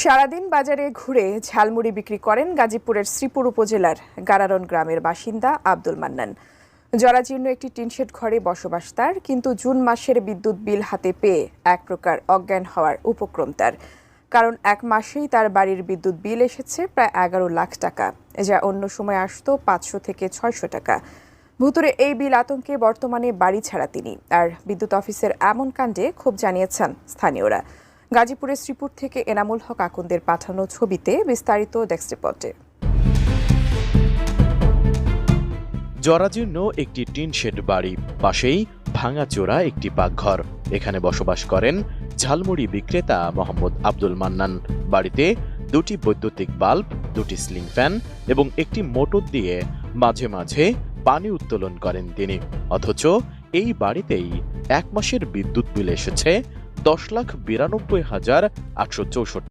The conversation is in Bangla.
সারাদিন বাজারে ঘুরে ঝালমুড়ি বিক্রি করেন গাজীপুরের শ্রীপুর উপজেলার গারারন গ্রামের বাসিন্দা আব্দুল মান্নান। জরাজীর্ণ একটি টিনশেড ঘরে বসবাস তার, কিন্তু জুন মাসের বিদ্যুৎ বিল হাতে পেয়ে এক প্রকার অজ্ঞান হওয়ার উপক্রম তার। কারণ এক মাসেই তার বাড়ির বিদ্যুৎ বিল এসেছে প্রায় 11 লাখ টাকা, যা অন্য সময় আসতো 500 থেকে 600 টাকা। ভুতুরে এই বিল আতঙ্কে বর্তমানে বাড়ি ছাড়া তিনি। আর বিদ্যুৎ অফিসের এমন কাণ্ডে ক্ষোভ জানিয়েছেন স্থানীয়রা। গাজীপুরের শ্রীপুর থেকে এনামুল হক আকন্দের পাঠানো ছবিতে বিস্তারিত ডেস্ক রিপোর্টে। জরাজীর্ণ একটি টিন শেড বাড়ি, পাশেই ভাঙাচোরা একটি পাকঘর। এখানে বসবাস করেন ঝালমুড়ি বিক্রেতা মোহাম্মদ আব্দুল মান্নান। বাড়িতে দুটি বৈদ্যুতিক বাল্ব, দুটি সিলিং ফ্যান এবং একটি মোটর দিয়ে মাঝে মাঝে পানি উত্তোলন করেন তিনি। অথচ এই বাড়িতেই এক মাসের বিদ্যুৎ বিল এসেছে 10,92,864